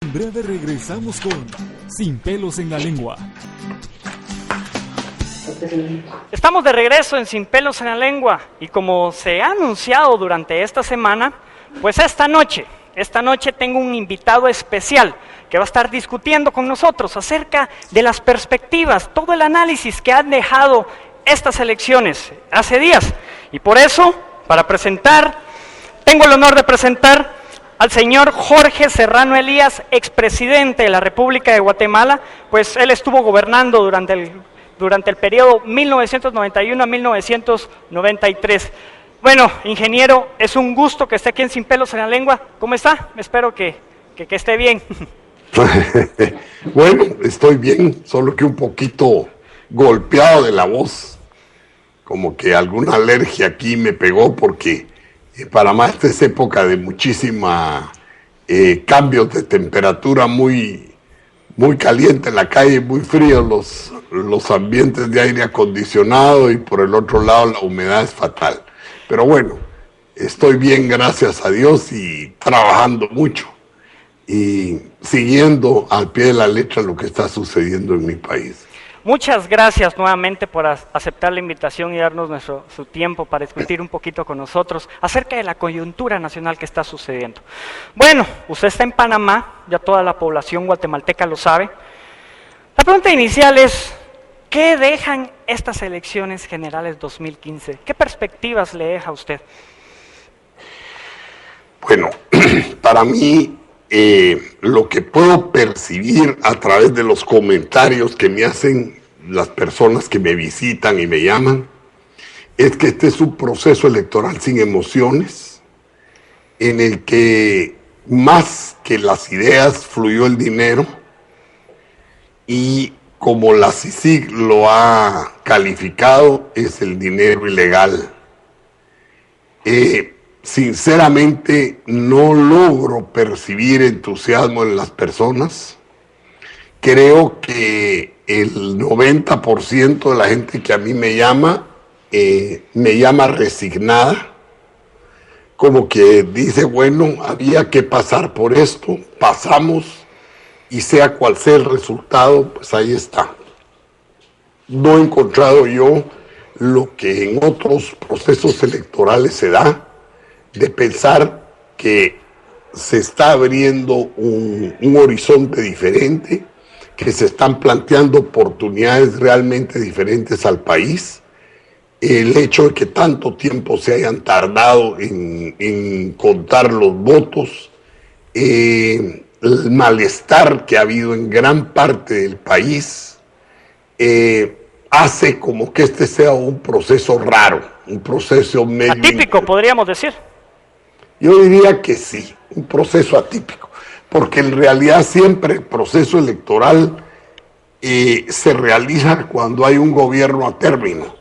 En breve regresamos con Sin pelos en la lengua. Estamos de regreso en Sin pelos en la lengua y como se ha anunciado durante esta semana, pues esta noche tengo un invitado especial que va a estar discutiendo con nosotros acerca de las perspectivas, todo el análisis que han dejado estas elecciones hace días. Y por eso, tengo el honor de presentar al señor Jorge Serrano Elías, expresidente de la República de Guatemala, pues él estuvo gobernando durante el periodo 1991 a 1993. Bueno, ingeniero, es un gusto que esté aquí en Sin pelos en la lengua. ¿Cómo está? Espero que esté bien. Bueno, estoy bien, solo que un poquito golpeado de la voz. Como que alguna alergia aquí me pegó porque Panamá esta es época de muchísima cambios de temperatura, muy caliente en la calle, muy frío los ambientes de aire acondicionado y por el otro lado la humedad es fatal. Pero bueno, estoy bien, gracias a Dios, y trabajando mucho y siguiendo al pie de la letra lo que está sucediendo en mi país. Muchas gracias nuevamente por aceptar la invitación y darnos su tiempo para discutir un poquito con nosotros acerca de la coyuntura nacional que está sucediendo. Bueno, usted está en Panamá, ya toda la población guatemalteca lo sabe. La pregunta inicial es, ¿qué dejan estas elecciones generales 2015? ¿Qué perspectivas le deja a usted? Bueno, para mí lo que puedo percibir a través de los comentarios que me hacen las personas que me visitan y me llaman, es que este es un proceso electoral sin emociones, en el que más que las ideas fluyó el dinero, y como la CICIG lo ha calificado, es el dinero ilegal. Sinceramente no logro percibir entusiasmo en las personas. Creo que el 90% de la gente que a mí me llama resignada, como que dice, bueno, había que pasar por esto, pasamos, y sea cual sea el resultado, pues ahí está. No he encontrado yo lo que en otros procesos electorales se da, de pensar que se está abriendo un horizonte diferente, que se están planteando oportunidades realmente diferentes al país. El hecho de que tanto tiempo se hayan tardado en contar los votos, el malestar que ha habido en gran parte del país, hace como que este sea un proceso raro, un proceso medio atípico, podríamos decir. Yo diría que sí, un proceso atípico, porque en realidad siempre el proceso electoral se realiza cuando hay un gobierno a término,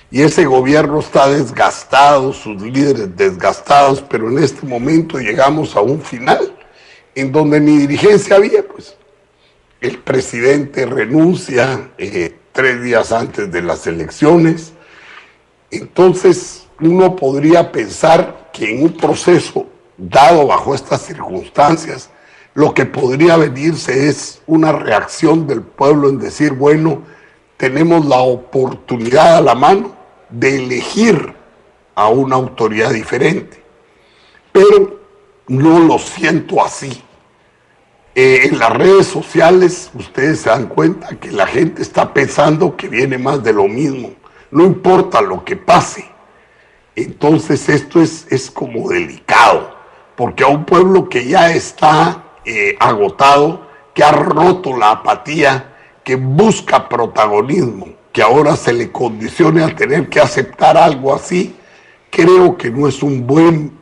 y ese gobierno está desgastado, sus líderes desgastados, pero en este momento llegamos a un final, en donde ni dirigencia había, pues. El presidente renuncia 3 días antes de las elecciones. Entonces uno podría pensar que en un proceso dado bajo estas circunstancias, lo que podría venirse es una reacción del pueblo en decir, bueno, tenemos la oportunidad a la mano de elegir a una autoridad diferente. Pero no lo siento así. En las redes sociales ustedes se dan cuenta que la gente está pensando que viene más de lo mismo, no importa lo que pase. Entonces esto es como delicado, porque a un pueblo que ya está agotado, que ha roto la apatía, que busca protagonismo, que ahora se le condicione a tener que aceptar algo así, creo que no es un buen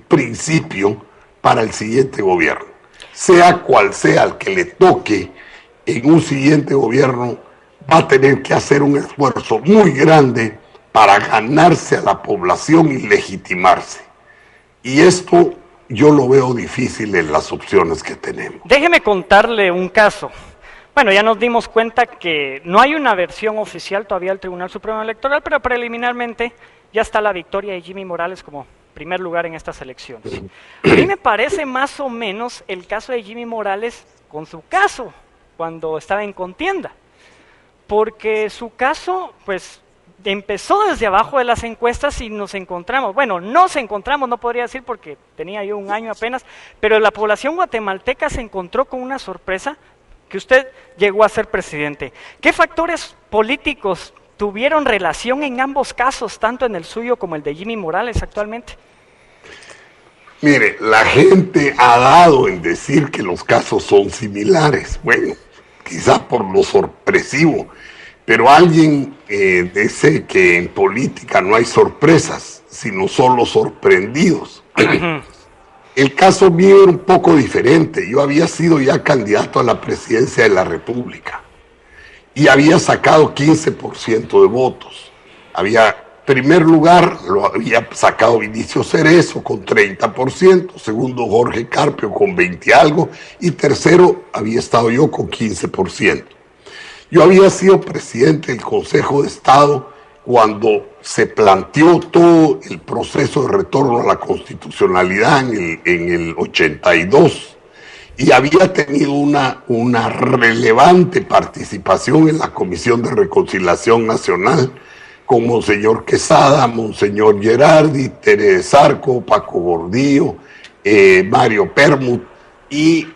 principio para el siguiente gobierno. Sea cual sea el que le toque en un siguiente gobierno, va a tener que hacer un esfuerzo muy grande para ganarse a la población y legitimarse. Y esto yo lo veo difícil en las opciones que tenemos. Déjeme contarle un caso. Bueno, ya nos dimos cuenta que no hay una versión oficial todavía del Tribunal Supremo Electoral, pero preliminarmente ya está la victoria de Jimmy Morales como primer lugar en estas elecciones. A mí me parece más o menos el caso de Jimmy Morales con su caso, cuando estaba en contienda, porque su caso, pues, empezó desde abajo de las encuestas y nos encontramos, bueno, no podría decir porque tenía yo un año apenas, pero la población guatemalteca se encontró con una sorpresa que usted llegó a ser presidente. ¿Qué factores políticos tuvieron relación en ambos casos, tanto en el suyo como el de Jimmy Morales actualmente? Mire, la gente ha dado en decir que los casos son similares. Bueno, quizás por lo sorpresivo, pero alguien dice que en política no hay sorpresas, sino solo sorprendidos. El caso mío era un poco diferente. Yo había sido ya candidato a la presidencia de la República y había sacado 15% de votos. Primer lugar lo había sacado Vinicio Cerezo con 30%, segundo Jorge Carpio con 20 algo y tercero había estado yo con 15%. Yo había sido presidente del Consejo de Estado cuando se planteó todo el proceso de retorno a la constitucionalidad en el 82 y había tenido una relevante participación en la Comisión de Reconciliación Nacional con Monseñor Quesada, Monseñor Gerardi, Tere Zarco, Paco Gordillo, Mario Permut y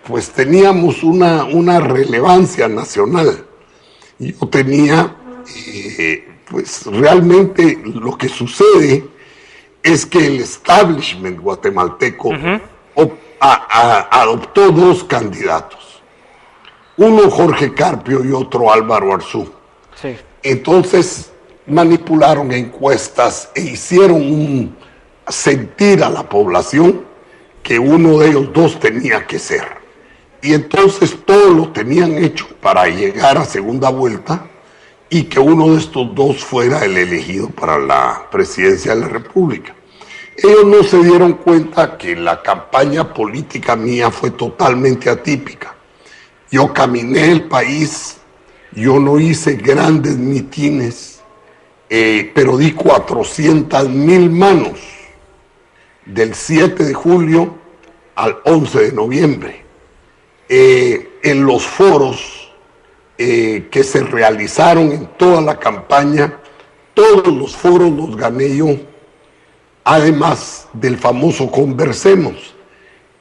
pues teníamos una relevancia nacional. Yo tenía, pues realmente lo que sucede es que el establishment guatemalteco adoptó dos candidatos, uno Jorge Carpio y otro Álvaro Arzú. Sí. Entonces manipularon encuestas e hicieron sentir a la población que uno de ellos dos tenía que ser. Y entonces todo lo tenían hecho para llegar a segunda vuelta y que uno de estos dos fuera el elegido para la presidencia de la República. Ellos no se dieron cuenta que la campaña política mía fue totalmente atípica. Yo caminé el país, yo no hice grandes mitines, pero di 400,000 manos del 7 de julio al 11 de noviembre. En los foros que se realizaron en toda la campaña, todos los foros los gané yo, además del famoso Conversemos,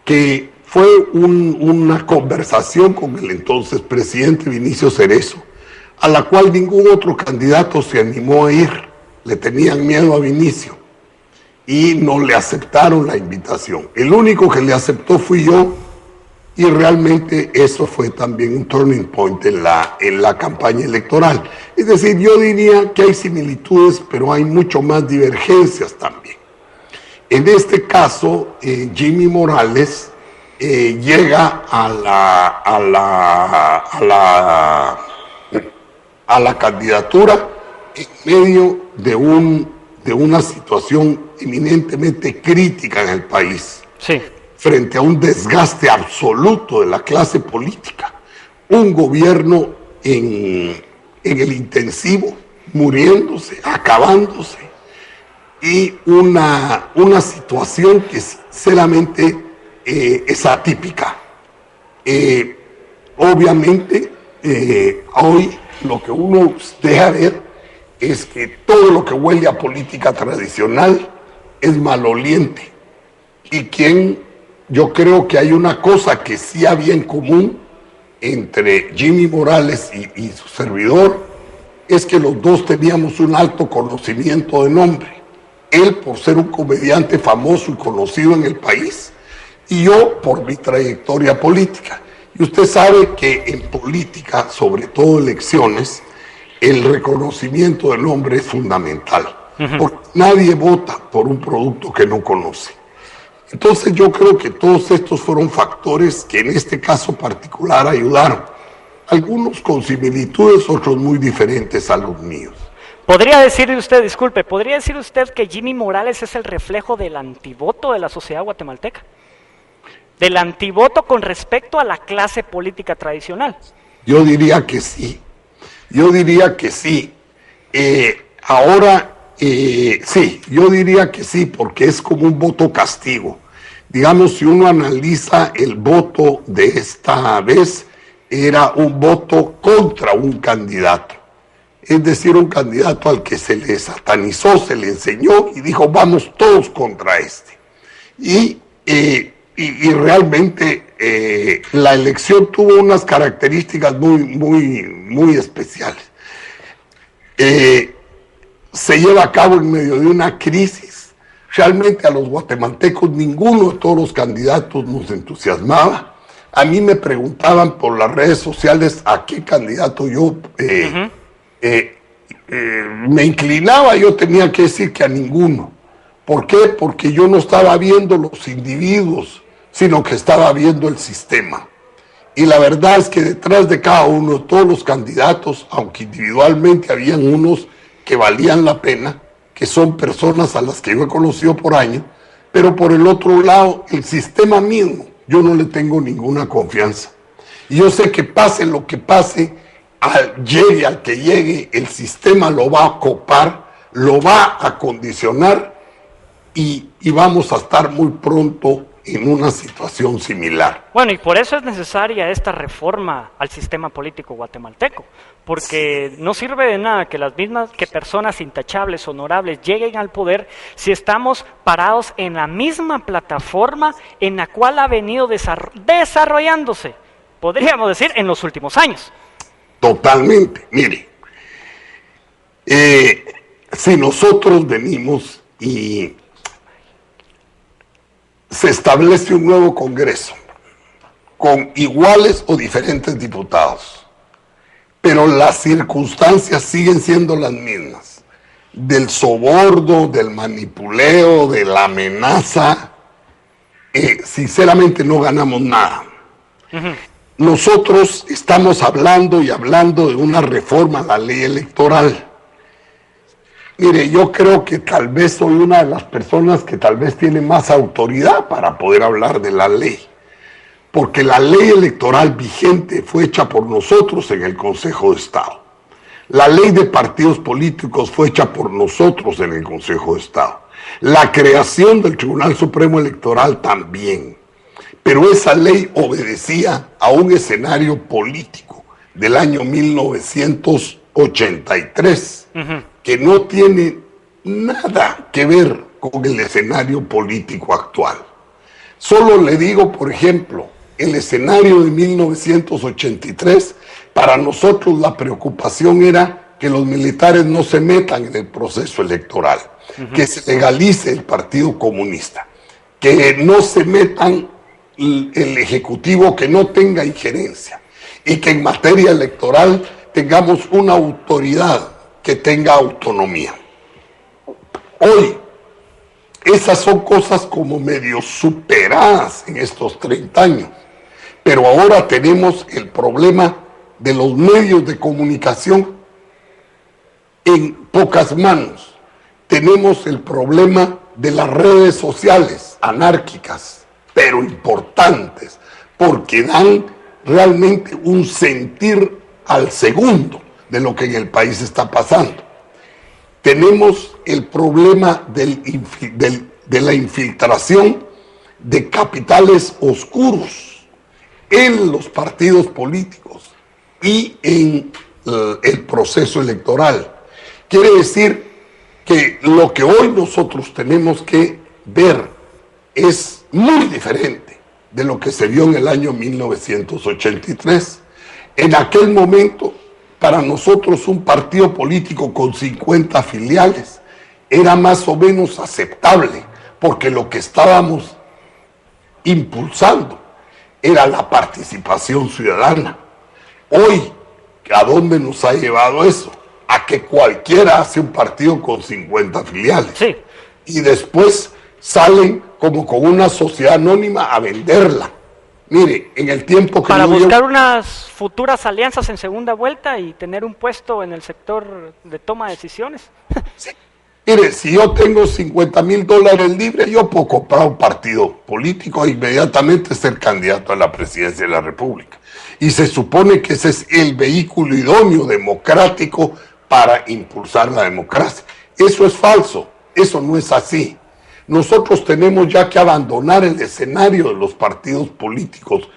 que fue una conversación con el entonces presidente Vinicio Cerezo, a la cual ningún otro candidato se animó a ir, le tenían miedo a Vinicio y no le aceptaron la invitación. El único que le aceptó fui yo y realmente eso fue también un turning point en la campaña electoral. Es decir, yo diría que hay similitudes, pero hay mucho más divergencias también. En este caso, Jimmy Morales llega a la candidatura en medio de una situación eminentemente crítica en el país. Sí. Frente a un desgaste absoluto de la clase política, un gobierno en el intensivo, muriéndose, acabándose, y una situación que sinceramente es atípica. Obviamente, hoy lo que uno deja ver es que todo lo que huele a política tradicional es maloliente. Y yo creo que hay una cosa que sí había en común entre Jimmy Morales y su servidor, es que los dos teníamos un alto conocimiento de nombre. Él por ser un comediante famoso y conocido en el país, y yo por mi trayectoria política. Y usted sabe que en política, sobre todo elecciones, el reconocimiento del nombre es fundamental. Porque nadie vota por un producto que no conoce. Entonces yo creo que todos estos fueron factores que en este caso particular ayudaron. Algunos con similitudes, otros muy diferentes a los míos. ¿Podría decir usted, disculpe, podría decir usted que Jimmy Morales es el reflejo del antivoto de la sociedad guatemalteca? Del antivoto con respecto a la clase política tradicional. Yo diría que sí. Yo diría que sí. Ahora, Sí, yo diría que sí, porque es como un voto castigo. Digamos, si uno analiza el voto de esta vez, era un voto contra un candidato. Es decir, un candidato al que se le satanizó, se le enseñó y dijo, vamos todos contra este. Y realmente la elección tuvo unas características muy especiales. Se lleva a cabo en medio de una crisis. Realmente a los guatemaltecos ninguno de todos los candidatos nos entusiasmaba. A mí me preguntaban por las redes sociales a qué candidato yo me inclinaba. Yo tenía que decir que a ninguno. ¿Por qué? Porque yo no estaba viendo los individuos, sino que estaba viendo el sistema. Y la verdad es que detrás de cada uno de todos los candidatos, aunque individualmente habían unos que valían la pena, que son personas a las que yo he conocido por años, pero por el otro lado, el sistema mismo, yo no le tengo ninguna confianza. Y yo sé que pase lo que pase, llegue al que llegue, el sistema lo va a copar, lo va a condicionar y vamos a estar muy pronto en una situación similar. Bueno, y por eso es necesaria esta reforma al sistema político guatemalteco, porque no sirve de nada que las mismas personas intachables, honorables, lleguen al poder si estamos parados en la misma plataforma en la cual ha venido desarrollándose, podríamos decir, en los últimos años. Totalmente. Mire, si nosotros venimos y se establece un nuevo Congreso con iguales o diferentes diputados, pero las circunstancias siguen siendo las mismas, del soborno, del manipuleo, de la amenaza, sinceramente no ganamos nada. Nosotros estamos hablando de una reforma a la ley electoral. Mire, yo creo que tal vez soy una de las personas que tal vez tiene más autoridad para poder hablar de la ley, porque la ley electoral vigente fue hecha por nosotros en el Consejo de Estado. La ley de partidos políticos fue hecha por nosotros en el Consejo de Estado. La creación del Tribunal Supremo Electoral también. Pero esa ley obedecía a un escenario político del año 1983, que no tiene nada que ver con el escenario político actual. Solo le digo, por ejemplo, el escenario de 1983, para nosotros la preocupación era que los militares no se metan en el proceso electoral, que se legalice el Partido Comunista, que no se metan el Ejecutivo, que no tenga injerencia, y que en materia electoral tengamos una autoridad que tenga autonomía. Hoy, esas son cosas como medio superadas en estos 30 años, pero ahora tenemos el problema de los medios de comunicación en pocas manos. Tenemos el problema de las redes sociales anárquicas, pero importantes, porque dan realmente un sentir al segundo de lo que en el país está pasando. Tenemos el problema de la infiltración de capitales oscuros en los partidos políticos y en el proceso electoral. Quiere decir que lo que hoy nosotros tenemos que ver es muy diferente de lo que se vio en el año 1983. En aquel momento, para nosotros un partido político con 50 filiales era más o menos aceptable, porque lo que estábamos impulsando era la participación ciudadana. Hoy, ¿a dónde nos ha llevado eso? A que cualquiera hace un partido con 50 filiales. Sí. Y después salen como con una sociedad anónima a venderla. Mire, en el tiempo que para buscar unas futuras alianzas en segunda vuelta y tener un puesto en el sector de toma de decisiones. Sí. Mire, si yo tengo $50,000 libres, yo puedo comprar un partido político e inmediatamente ser candidato a la presidencia de la República. Y se supone que ese es el vehículo idóneo democrático para impulsar la democracia. Eso es falso, eso no es así. Nosotros tenemos ya que abandonar el escenario de los partidos políticos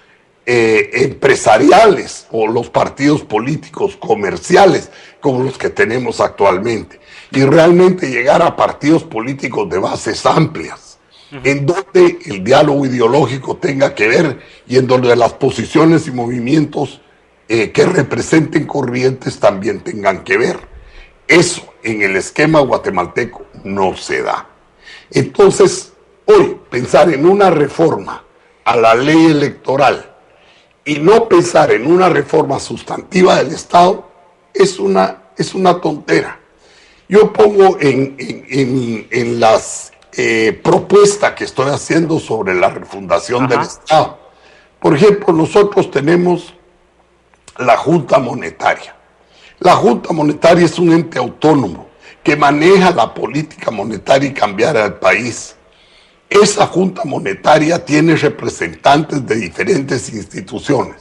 empresariales o los partidos políticos comerciales como los que tenemos actualmente y realmente llegar a partidos políticos de bases amplias, en donde el diálogo ideológico tenga que ver y en donde las posiciones y movimientos que representen corrientes también tengan que ver. Eso en el esquema guatemalteco no se da. Entonces, hoy pensar en una reforma a la ley electoral y no pensar en una reforma sustantiva del Estado es una tontera. Yo pongo en las propuestas que estoy haciendo sobre la refundación del Estado. Por ejemplo, nosotros tenemos la Junta Monetaria. La Junta Monetaria es un ente autónomo que maneja la política monetaria y cambiaria del país. Esa Junta Monetaria tiene representantes de diferentes instituciones.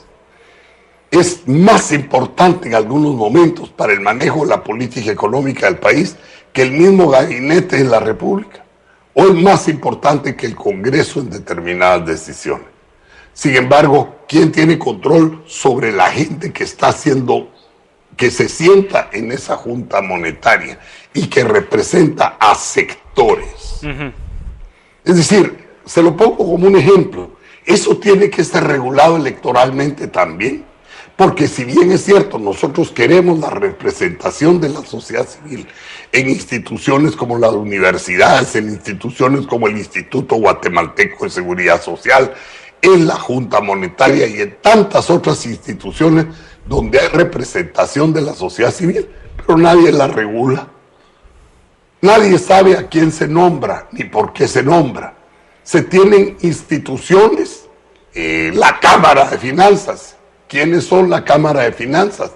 Es más importante en algunos momentos para el manejo de la política económica del país que el mismo gabinete de la República, o es más importante que el Congreso en determinadas decisiones. Sin embargo, ¿quién tiene control sobre la gente que está haciendo, que se sienta en esa Junta Monetaria y que representa a sectores? Es decir, se lo pongo como un ejemplo, eso tiene que estar regulado electoralmente también, porque si bien es cierto, nosotros queremos la representación de la sociedad civil en instituciones como las universidades, en instituciones como el Instituto Guatemalteco de Seguridad Social, en la Junta Monetaria y en tantas otras instituciones donde hay representación de la sociedad civil, pero nadie la regula. Nadie sabe a quién se nombra ni por qué se nombra. Se tienen instituciones, la Cámara de Finanzas. ¿Quiénes son la Cámara de Finanzas?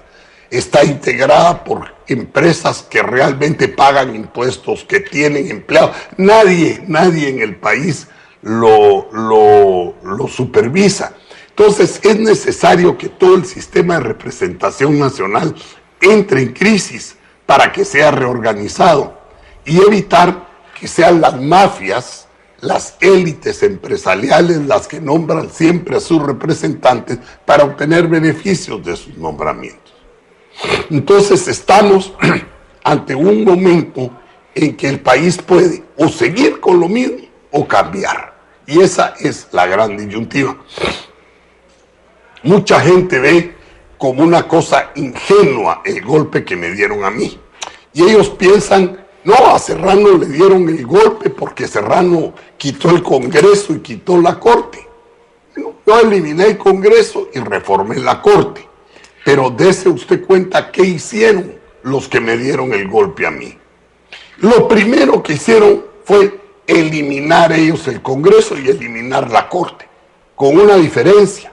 Está integrada por empresas que realmente pagan impuestos, que tienen empleados. Nadie en el país lo supervisa. Entonces es necesario que todo el sistema de representación nacional entre en crisis para que sea reorganizado y evitar que sean las mafias, las élites empresariales las que nombran siempre a sus representantes para obtener beneficios de sus nombramientos. Entonces estamos ante un momento en que el país puede o seguir con lo mismo o cambiar. Y esa es la gran disyuntiva. Mucha gente ve como una cosa ingenua el golpe que me dieron a mí. Y ellos piensan, no, a Serrano le dieron el golpe porque Serrano quitó el Congreso y quitó la Corte. Bueno, yo eliminé el Congreso y reformé la Corte. Pero dése usted cuenta qué hicieron los que me dieron el golpe a mí. Lo primero que hicieron fue eliminar ellos el Congreso y eliminar la Corte, con una diferencia.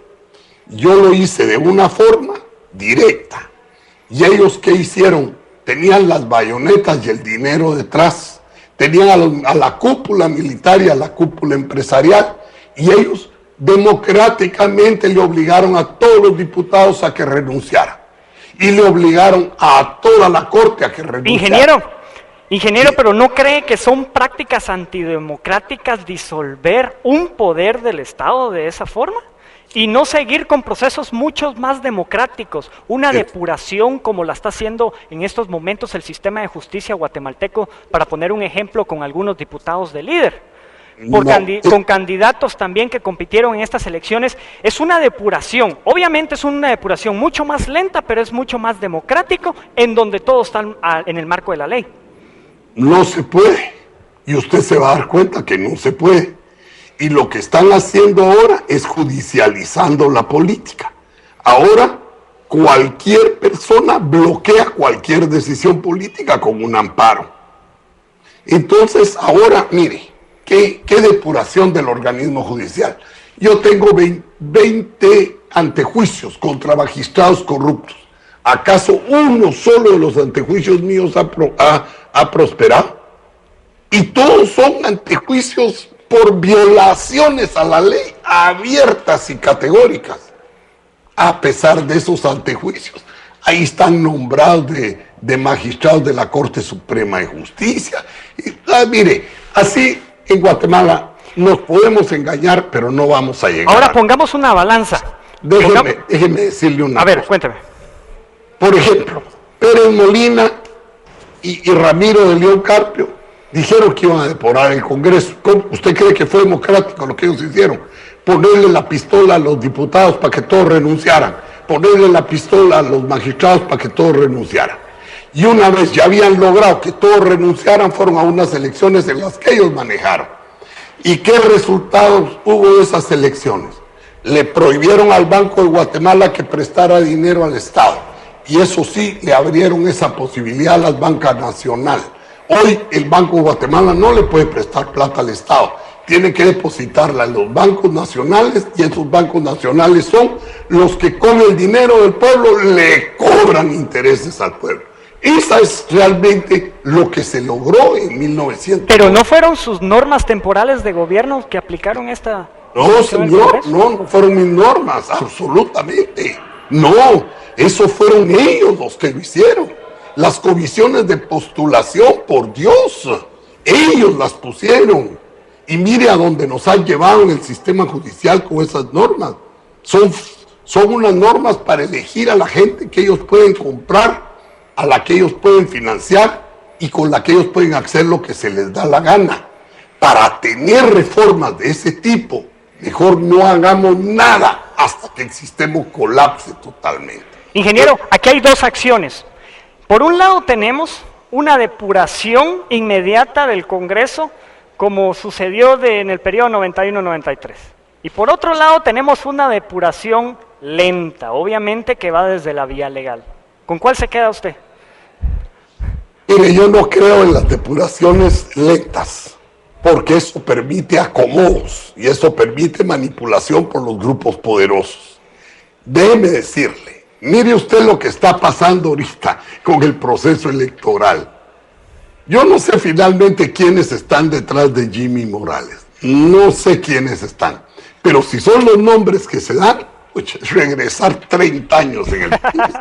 Yo lo hice de una forma directa. ¿Y ellos qué hicieron? Tenían las bayonetas y el dinero detrás. Tenían a la cúpula militar y a la cúpula empresarial. Y ellos democráticamente le obligaron a todos los diputados a que renunciaran. Y le obligaron a toda la Corte a que renunciara. Ingeniero, pero ¿no cree que son prácticas antidemocráticas disolver un poder del Estado de esa forma? Y no seguir con procesos mucho más democráticos, una depuración como la está haciendo en estos momentos el sistema de justicia guatemalteco, para poner un ejemplo con algunos diputados de líder, con candidatos también que compitieron en estas elecciones. Es una depuración, obviamente es una depuración mucho más lenta, pero es mucho más democrático, en donde todos están en el marco de la ley. No se puede, y usted se va a dar cuenta que no se puede. Y lo que están haciendo ahora es judicializando la política. Ahora cualquier persona bloquea cualquier decisión política con un amparo. Entonces ahora, mire, qué depuración del organismo judicial. Yo tengo 20 antejuicios contra magistrados corruptos. ¿Acaso uno solo de los antejuicios míos ha prosperado? Y todos son antejuicios por violaciones a la ley abiertas y categóricas. A pesar de esos antejuicios, ahí están nombrados de magistrados de la Corte Suprema de Justicia. Mire, así en Guatemala nos podemos engañar, pero no vamos a llegar. Ahora pongamos una balanza. Déjeme decirle una cosa. A ver, cuénteme. Por ejemplo, Pérez Molina y Ramiro de León Carpio dijeron que iban a depurar el Congreso. ¿Cómo? ¿Usted cree que fue democrático lo que ellos hicieron? Ponerle la pistola a los diputados para que todos renunciaran, ponerle la pistola a los magistrados para que todos renunciaran. Y una vez ya habían logrado que todos renunciaran, fueron a unas elecciones en las que ellos manejaron. ¿Y qué resultados hubo de esas elecciones? Le prohibieron al Banco de Guatemala que prestara dinero al Estado. Y eso sí, le abrieron esa posibilidad a las bancas nacionales. Hoy el Banco de Guatemala no le puede prestar plata al Estado. Tiene que depositarla en los bancos nacionales, y esos bancos nacionales son los que con el dinero del pueblo le cobran intereses al pueblo. Esa es realmente lo que se logró en 1900. Pero no fueron sus normas temporales de gobierno que aplicaron esta... No, señor, no fueron mis normas, absolutamente. No, eso fueron ellos los que lo hicieron. Las comisiones de postulación, por Dios, ellos las pusieron. Y mire a dónde nos han llevado en el sistema judicial con esas normas. Son unas normas para elegir a la gente que ellos pueden comprar, a la que ellos pueden financiar y con la que ellos pueden hacer lo que se les da la gana. Para tener reformas de ese tipo, mejor no hagamos nada hasta que el sistema colapse totalmente. Ingeniero, aquí hay dos acciones. Por un lado tenemos una depuración inmediata del Congreso, como sucedió en el periodo 91-93. Y por otro lado tenemos una depuración lenta, obviamente que va desde la vía legal. ¿Con cuál se queda usted? Mire, yo no creo en las depuraciones lentas, porque eso permite acomodos y eso permite manipulación por los grupos poderosos. Déjeme decirle, mire usted lo que está pasando ahorita con el proceso electoral. Yo no sé finalmente quiénes están detrás de Jimmy Morales, no sé quiénes están, pero si son los nombres que se dan, pues regresar 30 años en el país.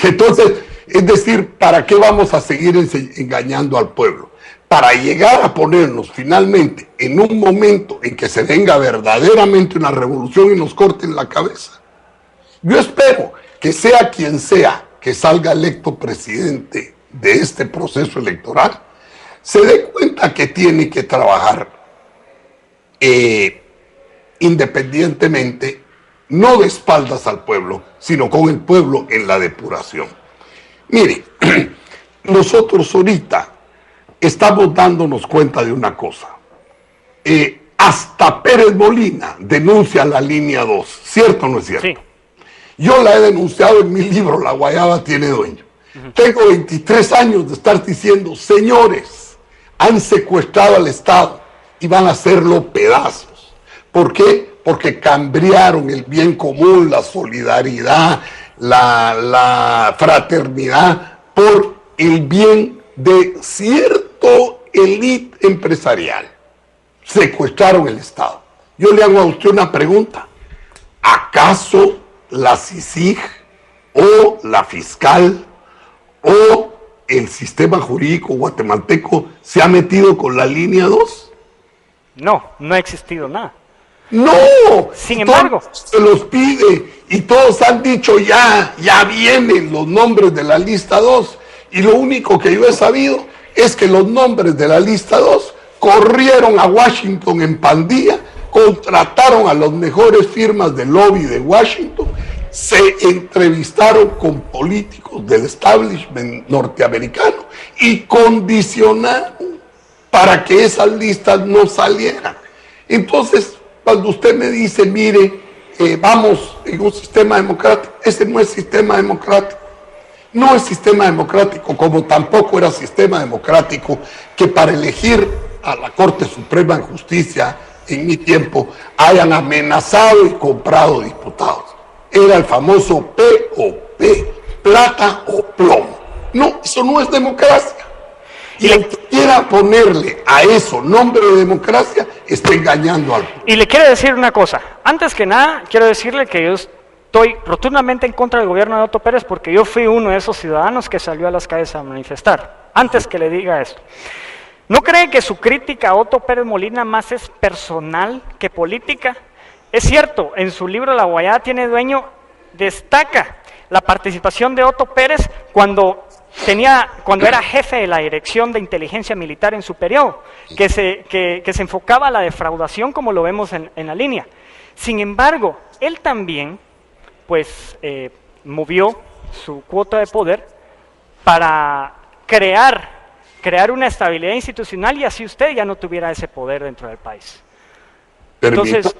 Entonces, es decir, ¿para qué vamos a seguir engañando al pueblo? Para llegar a ponernos finalmente en un momento en que se venga verdaderamente una revolución y nos corten la cabeza. Yo espero que sea quien sea que salga electo presidente de este proceso electoral, se dé cuenta que tiene que trabajar independientemente, no de espaldas al pueblo, sino con el pueblo en la depuración. Mire, nosotros ahorita estamos dándonos cuenta de una cosa. Hasta Pérez Molina denuncia la línea 2, ¿cierto o no es cierto? Sí. Yo la he denunciado en mi libro, La Guayaba tiene dueño. Tengo 23 años de estar diciendo, señores, han secuestrado al Estado y van a hacerlo pedazos. ¿Por qué? Porque cambiaron el bien común, la solidaridad, la fraternidad, por el bien de cierto élite empresarial. Secuestraron el Estado. Yo le hago a usted una pregunta. ¿Acaso la CICIG o la fiscal o el sistema jurídico guatemalteco se ha metido con la línea 2? No, no ha existido nada. No, sin embargo, se los pide y todos han dicho ya vienen los nombres de la lista 2 y lo único que yo he sabido es que los nombres de la lista 2 corrieron a Washington en pandilla, contrataron a las mejores firmas de lobby de Washington, se entrevistaron con políticos del establishment norteamericano y condicionaron para que esas listas no salieran. Entonces, cuando usted me dice, mire, vamos en un sistema democrático, ese no es sistema democrático. No es sistema democrático, como tampoco era sistema democrático que para elegir a la Corte Suprema de Justicia en mi tiempo hayan amenazado y comprado diputados. Era el famoso POP, plata o plomo. No, eso no es democracia. Y el que quiera ponerle a eso nombre de democracia está engañando al pueblo. Y le quiero decir una cosa. Antes que nada, quiero decirle que yo estoy rotundamente en contra del gobierno de Otto Pérez porque yo fui uno de esos ciudadanos que salió a las calles a manifestar, antes que le diga esto. ¿No cree que su crítica a Otto Pérez Molina más es personal que política? Es cierto, en su libro La Guayaba tiene dueño, destaca la participación de Otto Pérez cuando era jefe de la Dirección de Inteligencia Militar en su periodo, que se enfocaba a la defraudación como lo vemos en la línea. Sin embargo, él también pues movió su cuota de poder para crear una estabilidad institucional y así usted ya no tuviera ese poder dentro del país. Entonces,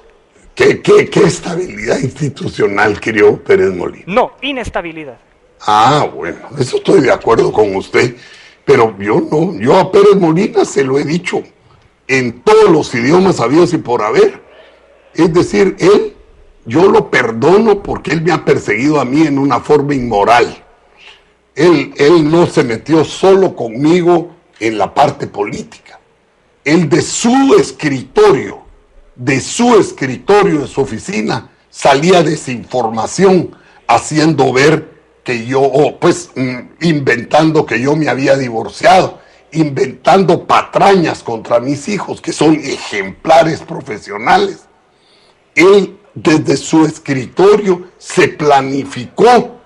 ¿Qué estabilidad institucional creó Pérez Molina? No, inestabilidad. Ah, bueno, eso estoy de acuerdo con usted, pero yo no, yo a Pérez Molina se lo he dicho en todos los idiomas habidos y por haber. Es decir, yo lo perdono porque él me ha perseguido a mí en una forma inmoral. Él no se metió solo conmigo en la parte política. Él de su escritorio, de su oficina, salía desinformación, haciendo ver que yo, inventando que yo me había divorciado, inventando patrañas contra mis hijos, que son ejemplares profesionales. Él, desde su escritorio, se planificó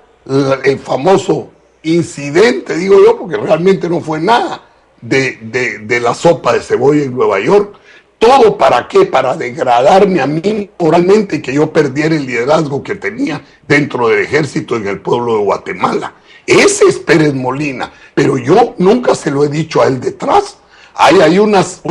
el famoso incidente, digo yo, porque realmente no fue nada, de la sopa de cebolla en Nueva York. ¿Todo para qué? Para degradarme a mí moralmente y que yo perdiera el liderazgo que tenía dentro del ejército en el pueblo de Guatemala. Ese es Pérez Molina, pero yo nunca se lo he dicho a él detrás. Hay unas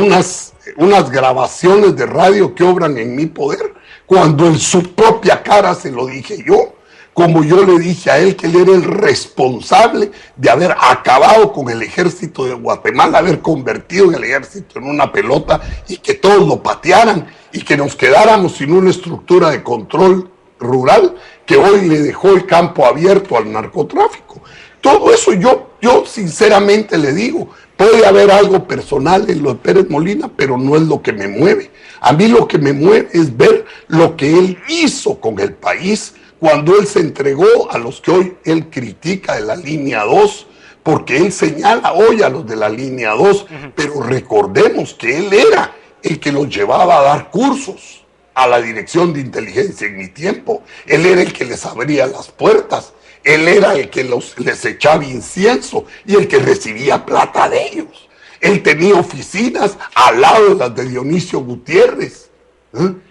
grabaciones de radio que obran en mi poder, cuando en su propia cara se lo dije yo. Como yo le dije a él que él era el responsable de haber acabado con el ejército de Guatemala, haber convertido el ejército en una pelota y que todos lo patearan y que nos quedáramos sin una estructura de control rural que hoy le dejó el campo abierto al narcotráfico. Todo eso yo sinceramente le digo, puede haber algo personal en lo de Pérez Molina, pero no es lo que me mueve. A mí lo que me mueve es ver lo que él hizo con el país cuando él se entregó a los que hoy él critica de la línea 2, porque él señala hoy a los de la línea 2, pero recordemos que él era el que los llevaba a dar cursos a la Dirección de Inteligencia en mi tiempo. Él era el que les abría las puertas, él era el que les echaba incienso y el que recibía plata de ellos. Él tenía oficinas al lado de las de Dionisio Gutiérrez.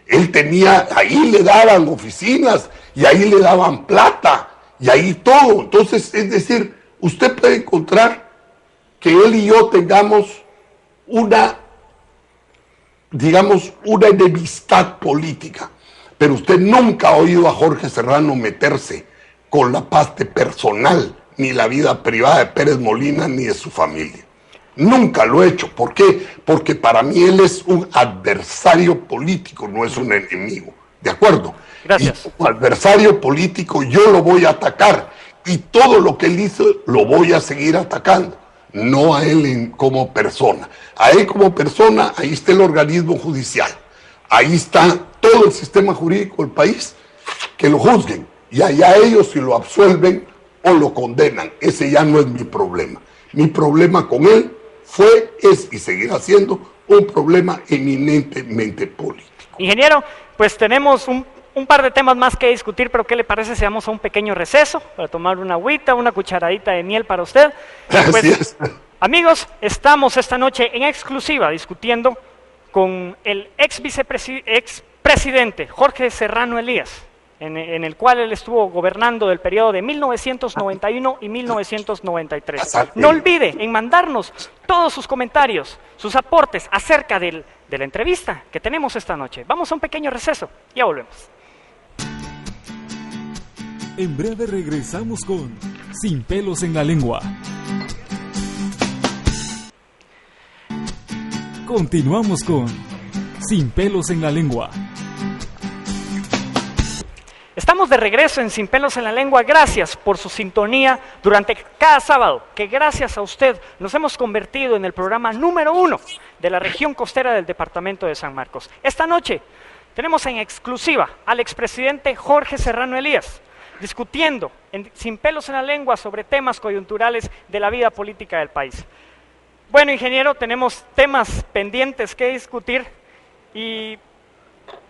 Él tenía, ahí le daban oficinas y ahí le daban plata y ahí todo. Entonces, es decir, usted puede encontrar que él y yo tengamos una enemistad política, pero usted nunca ha oído a Jorge Serrano meterse con la parte personal ni la vida privada de Pérez Molina ni de su familia. Nunca lo he hecho. ¿Por qué? Porque para mí él es un adversario político, no es un enemigo. ¿De acuerdo? Gracias. Y como adversario político yo lo voy a atacar y todo lo que él hizo lo voy a seguir atacando. No a él como persona. A él como persona, ahí está el organismo judicial. Ahí está todo el sistema jurídico del país, que lo juzguen. Y allá ellos si lo absuelven o lo condenan. Ese ya no es mi problema. Mi problema con él es y seguirá siendo un problema eminentemente político. Ingeniero, pues tenemos un par de temas más que discutir, pero ¿qué le parece si vamos a un pequeño receso para tomar una agüita, una cucharadita de miel para usted? Pues, así es. Amigos, estamos esta noche en exclusiva discutiendo con el expresidente Jorge Serrano Elías, en el cual él estuvo gobernando del periodo de 1991 y 1993. No olvide en mandarnos todos sus comentarios, sus aportes acerca de la entrevista que tenemos esta noche. Vamos a un pequeño receso, ya volvemos. En breve regresamos con Sin Pelos en la Lengua. Continuamos con Sin Pelos en la Lengua. Estamos de regreso en Sin Pelos en la Lengua. Gracias por su sintonía durante cada sábado, que gracias a usted nos hemos convertido en el programa número 1 de la región costera del departamento de San Marcos. Esta noche Tenemos en exclusiva al expresidente Jorge Serrano Elías, discutiendo sin pelos en la lengua sobre temas coyunturales de la vida política del país. Bueno, ingeniero, tenemos temas pendientes que discutir y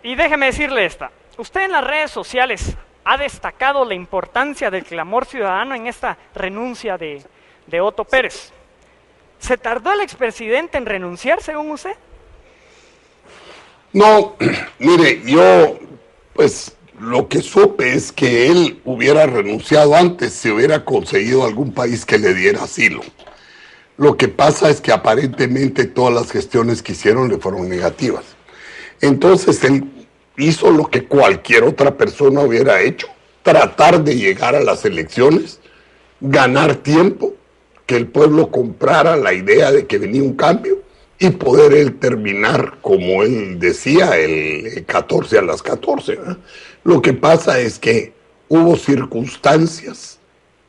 déjeme decirle esta. Usted en las redes sociales ha destacado la importancia del clamor ciudadano en esta renuncia de Otto Pérez. ¿Se tardó el expresidente en renunciar, según usted? No, mire, yo pues lo que supe es que él hubiera renunciado antes si hubiera conseguido algún país que le diera asilo. Lo que pasa es que aparentemente todas las gestiones que hicieron le fueron negativas. Entonces él hizo lo que cualquier otra persona hubiera hecho, tratar de llegar a las elecciones, ganar tiempo, que el pueblo comprara la idea de que venía un cambio y poder él terminar, como él decía, el 14 a las 14. ¿Eh? Lo que pasa es que hubo circunstancias,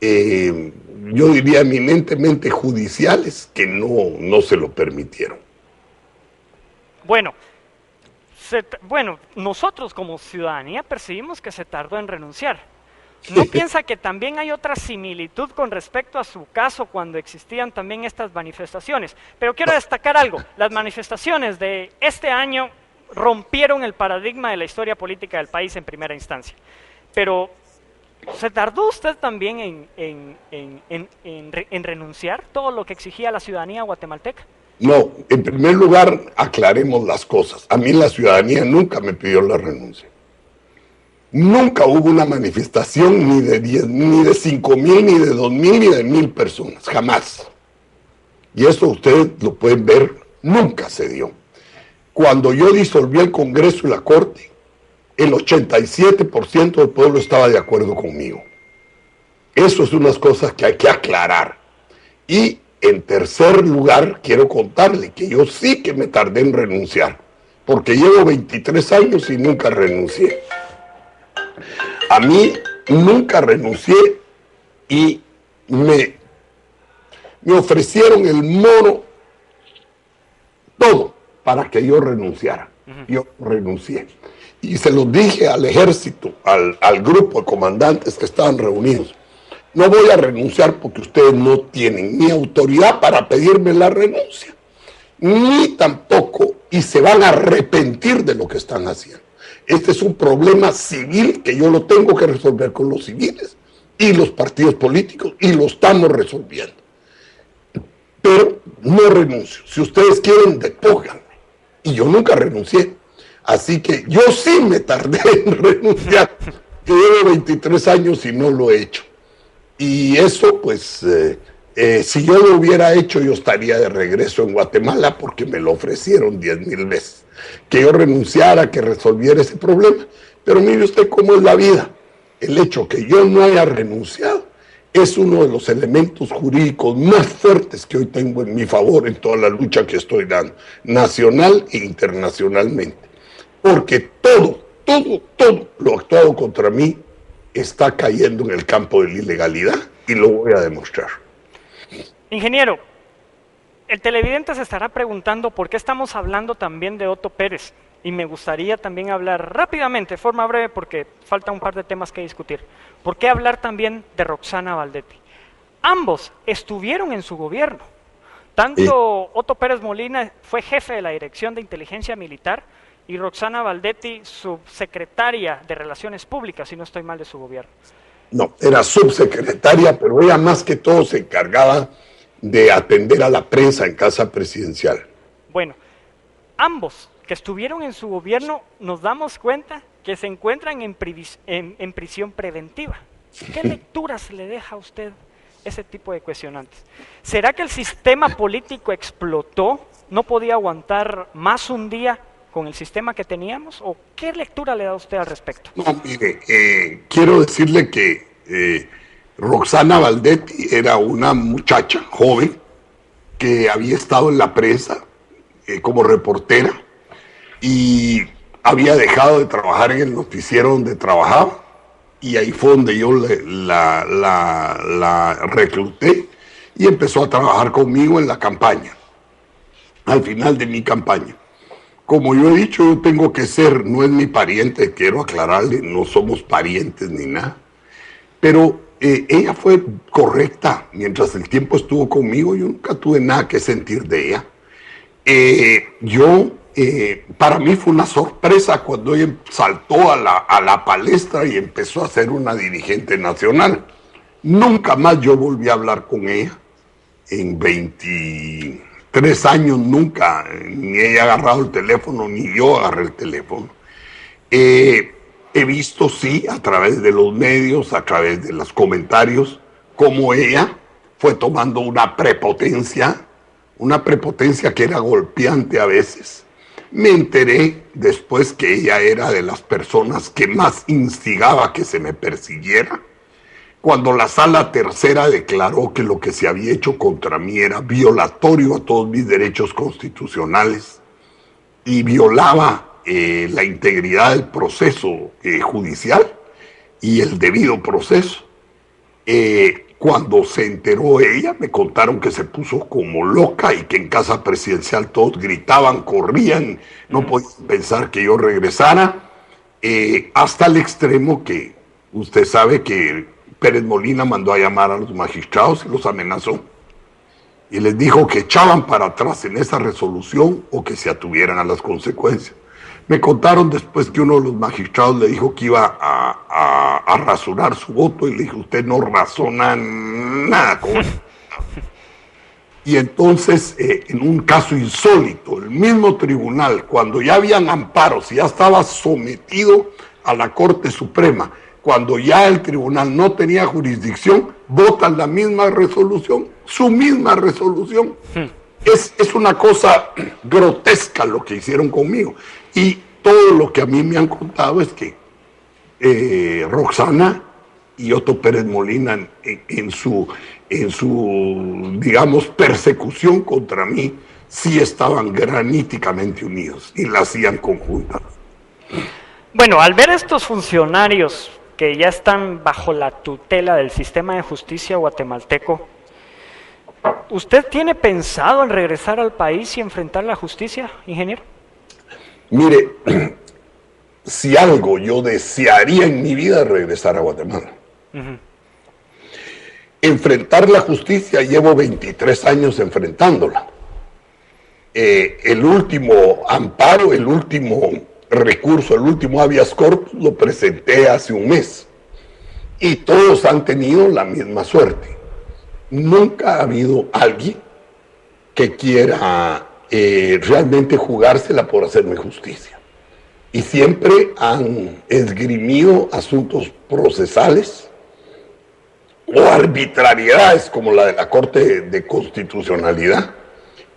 yo diría eminentemente judiciales, que no se lo permitieron. Bueno, nosotros como ciudadanía percibimos que se tardó en renunciar. ¿No piensa que también hay otra similitud con respecto a su caso cuando existían también estas manifestaciones? Pero quiero destacar algo, las manifestaciones de este año rompieron el paradigma de la historia política del país en primera instancia. Pero, ¿se tardó usted también en renunciar todo lo que exigía la ciudadanía guatemalteca? No, en primer lugar, aclaremos las cosas. A mí la ciudadanía nunca me pidió la renuncia. Nunca hubo una manifestación ni de 10, ni de 5,000, ni de 2,000, ni de 1,000 personas, jamás. Y eso ustedes lo pueden ver, nunca se dio. Cuando yo disolví el Congreso y la Corte, el 87% del pueblo estaba de acuerdo conmigo. Eso es unas cosas que hay que aclarar. Y en tercer lugar, quiero contarle que yo sí que me tardé en renunciar, porque llevo 23 años y nunca renuncié. A mí nunca renuncié y me ofrecieron el moro, todo, para que yo renunciara. Yo renuncié. Y se lo dije al ejército, al grupo de comandantes que estaban reunidos. No voy a renunciar porque ustedes no tienen ni autoridad para pedirme la renuncia, ni tampoco, y se van a arrepentir de lo que están haciendo. Este es un problema civil que yo lo tengo que resolver con los civiles y los partidos políticos, y lo estamos resolviendo. Pero no renuncio. Si ustedes quieren, despónganme. Y yo nunca renuncié. Así que yo sí me tardé en renunciar. Que llevo 23 años y no lo he hecho. Y eso, pues, si yo lo hubiera hecho, yo estaría de regreso en Guatemala porque me lo ofrecieron 10,000 veces. Que yo renunciara, que resolviera ese problema. Pero mire usted cómo es la vida. El hecho que yo no haya renunciado es uno de los elementos jurídicos más fuertes que hoy tengo en mi favor en toda la lucha que estoy dando, nacional e internacionalmente. Porque todo lo actuado contra mí está cayendo en el campo de la ilegalidad y lo voy a demostrar. Ingeniero, el televidente se estará preguntando por qué estamos hablando también de Otto Pérez, y me gustaría también hablar rápidamente, de forma breve, porque falta un par de temas que discutir. ¿Por qué hablar también de Roxana Valdetti? Ambos estuvieron en su gobierno. Tanto Otto Pérez Molina fue jefe de la Dirección de Inteligencia Militar y Roxana Valdetti, subsecretaria de Relaciones Públicas, si no estoy mal, de su gobierno. No, era subsecretaria, pero ella más que todo se encargaba de atender a la prensa en Casa Presidencial. Bueno, ambos que estuvieron en su gobierno, nos damos cuenta que se encuentran en prisión preventiva. ¿Qué lecturas le deja a usted ese tipo de cuestionantes? ¿Será que el sistema político explotó? ¿No podía aguantar más un día con el sistema que teníamos? ¿O qué lectura le da usted al respecto? No, mire, quiero decirle que Roxana Valdetti era una muchacha joven que había estado en la prensa como reportera y había dejado de trabajar en el noticiero donde trabajaba, y ahí fue donde yo la recluté y empezó a trabajar conmigo en la campaña, al final de mi campaña. como yo he dicho, yo tengo que ser, no es mi pariente, quiero aclararle, no somos parientes ni nada, pero ella fue correcta mientras el tiempo estuvo conmigo, yo nunca tuve nada que sentir de ella. Para mí fue una sorpresa cuando ella saltó a la palestra y empezó a ser una dirigente nacional. Nunca más yo volví a hablar con ella. En 23 años nunca, ni ella ha agarrado el teléfono, ni yo agarré el teléfono. He visto, sí, a través de los medios, a través de los comentarios, cómo ella fue tomando una prepotencia que era golpeante a veces. Me enteré después que ella era de las personas que más instigaba que se me persiguiera. Cuando la Sala Tercera declaró que lo que se había hecho contra mí era violatorio a todos mis derechos constitucionales y violaba la integridad del proceso judicial y el debido proceso. Cuando se enteró ella, me contaron que se puso como loca y que en casa presidencial todos gritaban, corrían, no podían pensar que yo regresara, hasta el extremo que usted sabe que Pérez Molina mandó a llamar a los magistrados y los amenazó. Y les dijo que echaban para atrás en esa resolución o que se atuvieran a las consecuencias. Me contaron después que uno de los magistrados le dijo que iba a rasurar su voto y le dijo, usted no razona nada con eso. Y entonces, en un caso insólito, el mismo tribunal, cuando ya habían amparos y ya estaba sometido a la Corte Suprema, cuando ya el tribunal no tenía jurisdicción, votan la misma resolución, su misma resolución. Es una cosa grotesca lo que hicieron conmigo. Y todo lo que a mí me han contado es que Roxana y Otto Pérez Molina en su, digamos, persecución contra mí, sí estaban graníticamente unidos y la hacían conjuntas. Bueno, al ver estos funcionarios que ya están bajo la tutela del sistema de justicia guatemalteco, ¿usted tiene pensado en regresar al país y enfrentar la justicia, ingeniero? Mire, si algo yo desearía en mi vida es regresar a Guatemala. Enfrentar la justicia, llevo 23 años enfrentándola. El último amparo, el último recurso, el último habeas corpus lo presenté hace un mes. Y todos han tenido la misma suerte. Nunca ha habido alguien que quiera realmente jugársela por hacerme justicia. Y siempre han esgrimido asuntos procesales o arbitrariedades como la de la Corte de Constitucionalidad,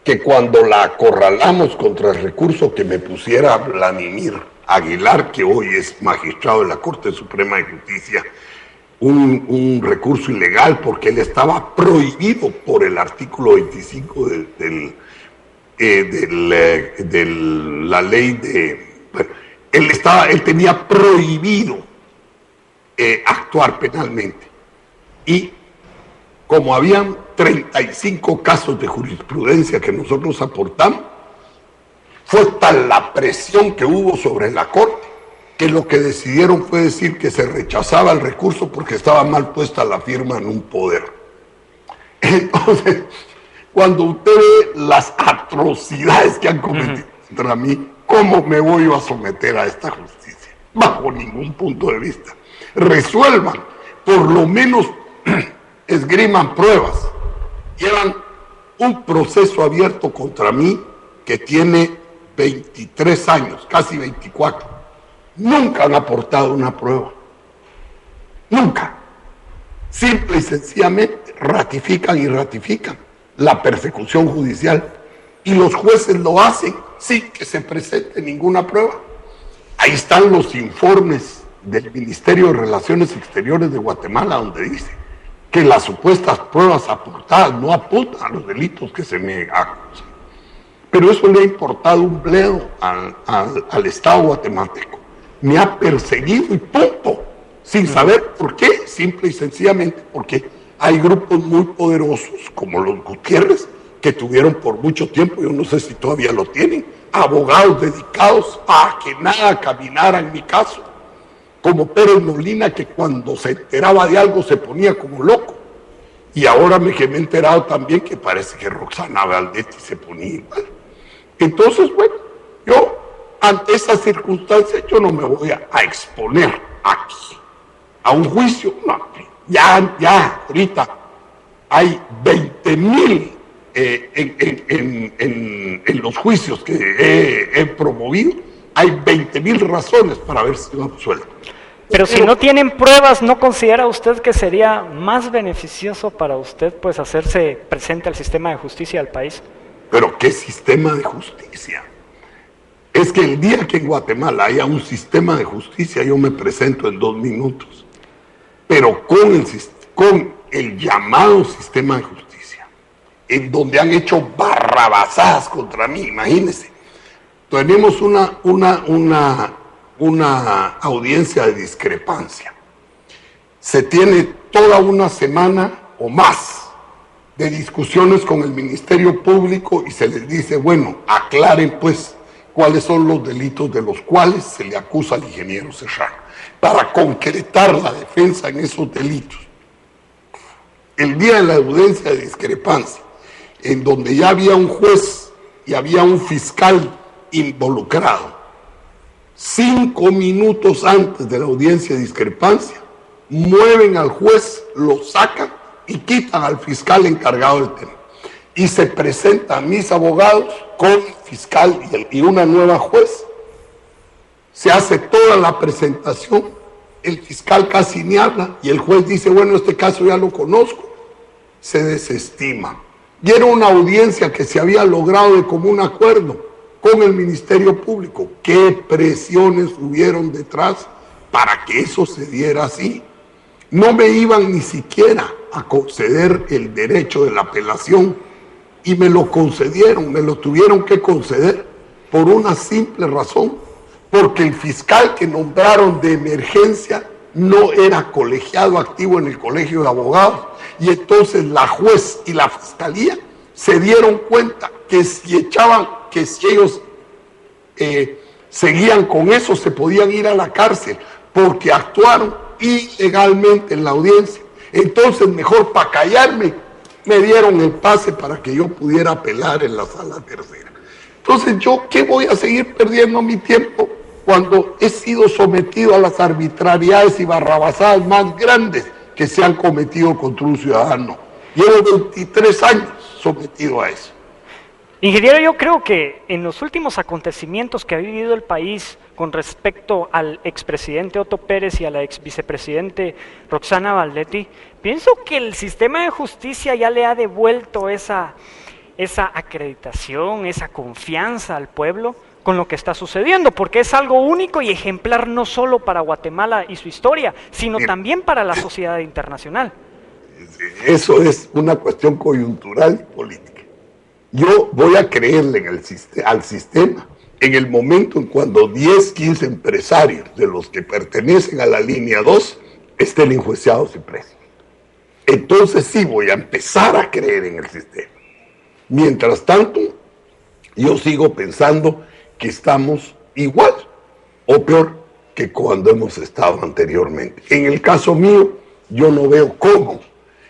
que cuando la acorralamos contra el recurso que me pusiera Vladimir Aguilar, que hoy es magistrado de la Corte Suprema de Justicia, un recurso ilegal porque él estaba prohibido por el artículo 25 de la ley de... Bueno, él tenía prohibido actuar penalmente. Y como habían 35 casos de jurisprudencia que nosotros aportamos, fue tal la presión que hubo sobre la Corte que lo que decidieron fue decir que se rechazaba el recurso porque estaba mal puesta la firma en un poder. Entonces, cuando usted ve las atrocidades que han cometido contra mí, ¿cómo me voy a someter a esta justicia? Bajo ningún punto de vista. Resuelvan, por lo menos esgriman pruebas. Llevan un proceso abierto contra mí que tiene 23 años, casi 24. Nunca han aportado una prueba. Nunca. Simple y sencillamente ratifican y ratifican la persecución judicial. Y los jueces lo hacen sin que se presente ninguna prueba. Ahí están los informes del Ministerio de Relaciones Exteriores de Guatemala, donde dice que las supuestas pruebas aportadas no apuntan a los delitos que se me acusan. Pero eso le ha importado un bledo al Estado guatemalteco. Me ha perseguido y punto, sin saber por qué, simple y sencillamente porque hay grupos muy poderosos como los Gutiérrez que tuvieron por mucho tiempo, yo no sé si todavía lo tienen, abogados dedicados a que nada caminara en mi caso, como Pérez Molina, que cuando se enteraba de algo se ponía como loco. Y ahora que me he enterado también que parece que Roxana Valdetti se ponía igual. Entonces, bueno, yo ante esas circunstancias yo no me voy a exponer aquí a un juicio. No, ya, ahorita hay 20,000 en los juicios que he promovido, hay 20,000 razones para haber sido absuelto. Pero si no tienen pruebas, ¿no considera usted que sería más beneficioso para usted pues hacerse presente al sistema de justicia del país? Pero ¿qué sistema de justicia? Es que el día que en Guatemala haya un sistema de justicia, yo me presento en 2 minutos. Pero con el llamado sistema de justicia, en donde han hecho barrabasadas contra mí, imagínense. Tenemos una audiencia de discrepancia. Se tiene toda una semana o más de discusiones con el Ministerio Público y se les dice, bueno, aclaren pues cuáles son los delitos de los cuales se le acusa al ingeniero Serrano, para concretar la defensa en esos delitos. El día de la audiencia de discrepancia, en donde ya había un juez y había un fiscal involucrado, 5 minutos antes de la audiencia de discrepancia, mueven al juez, lo sacan y quitan al fiscal encargado del tema. Y se presentan mis abogados con el fiscal y una nueva juez. Se hace toda la presentación, el fiscal casi ni habla y el juez dice, bueno, este caso ya lo conozco, se desestima. Y era una audiencia que se había logrado de común acuerdo con el Ministerio Público. ¿Qué presiones hubieron detrás para que eso se diera así? No me iban ni siquiera a conceder el derecho de la apelación y me lo concedieron, me lo tuvieron que conceder por una simple razón, porque el fiscal que nombraron de emergencia no era colegiado activo en el Colegio de Abogados, y entonces la juez y la fiscalía se dieron cuenta que si ellos seguían con eso se podían ir a la cárcel, porque actuaron ilegalmente en la audiencia. Entonces, mejor para callarme, me dieron el pase para que yo pudiera apelar en la sala tercera. Entonces, ¿yo qué voy a seguir perdiendo mi tiempo cuando he sido sometido a las arbitrariedades y barrabasadas más grandes que se han cometido contra un ciudadano? Llevo 23 años sometido a eso. Ingeniero, yo creo que en los últimos acontecimientos que ha vivido el país con respecto al expresidente Otto Pérez y a la exvicepresidente Roxana Valdetti, pienso que el sistema de justicia ya le ha devuelto esa acreditación, esa confianza al pueblo con lo que está sucediendo, porque es algo único y ejemplar no solo para Guatemala y su historia, sino también para la sociedad internacional. Eso es una cuestión coyuntural y política. Yo voy a creerle al sistema en el momento en cuando 10, 15 empresarios de los que pertenecen a la línea 2 estén enjuiciados y presos. Entonces sí voy a empezar a creer en el sistema. Mientras tanto, yo sigo pensando que estamos igual o peor que cuando hemos estado anteriormente. En el caso mío, yo no veo cómo.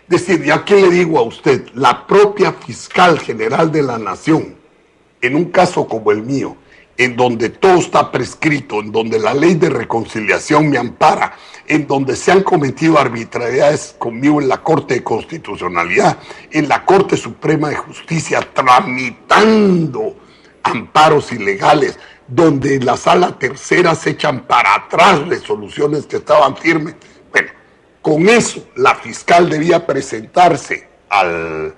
Es decir, ya que le digo a usted, la propia fiscal general de la Nación, en un caso como el mío, en donde todo está prescrito, en donde la ley de reconciliación me ampara, en donde se han cometido arbitrariedades conmigo en la Corte de Constitucionalidad, en la Corte Suprema de Justicia, tramitando amparos ilegales, donde en la Sala Tercera se echan para atrás resoluciones que estaban firmes. Bueno, con eso la fiscal debía presentarse al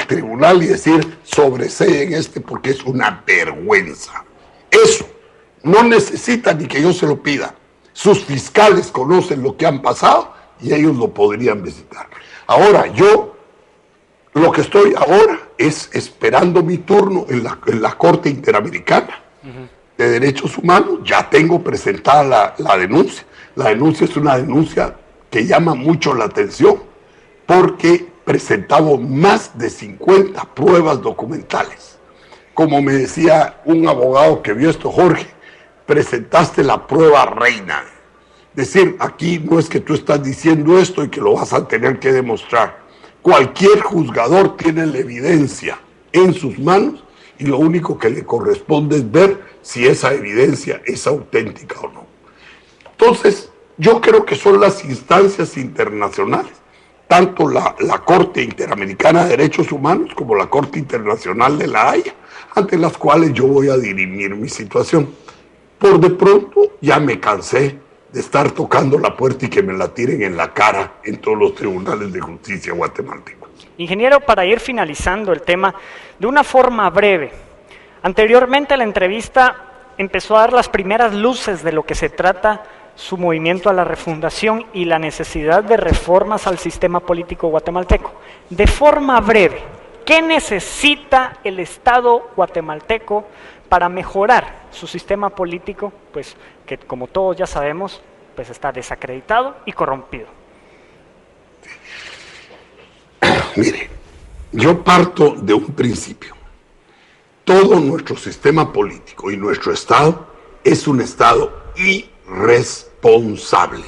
tribunal y decir, sobreseen porque es una vergüenza. Eso no necesita ni que yo se lo pida. Sus fiscales conocen lo que han pasado y ellos lo podrían visitar. Ahora, yo lo que estoy ahora es esperando mi turno en la Corte Interamericana de Derechos Humanos. Ya tengo presentada la denuncia. La denuncia es una denuncia que llama mucho la atención porque presentamos más de 50 pruebas documentales como me decía un abogado que vio esto, Jorge, presentaste la prueba reina. Es decir, aquí no es que tú estás diciendo esto y que lo vas a tener que demostrar. Cualquier juzgador tiene la evidencia en sus manos y lo único que le corresponde es ver si esa evidencia es auténtica o no. Entonces, yo creo que son las instancias internacionales, tanto la Corte Interamericana de Derechos Humanos como la Corte Internacional de la Haya, ante las cuales yo voy a dirimir mi situación. Por de pronto ya me cansé de estar tocando la puerta y que me la tiren en la cara en todos los tribunales de justicia guatemaltecos. Ingeniero, para ir finalizando el tema de una forma breve, anteriormente la entrevista empezó a dar las primeras luces de lo que se trata su movimiento a la refundación y la necesidad de reformas al sistema político guatemalteco. De forma breve, ¿qué necesita el Estado guatemalteco para mejorar su sistema político? Pues que, como todos ya sabemos, pues está desacreditado y corrompido. Mire, yo parto de un principio. Todo nuestro sistema político y nuestro Estado es un Estado irresponsable.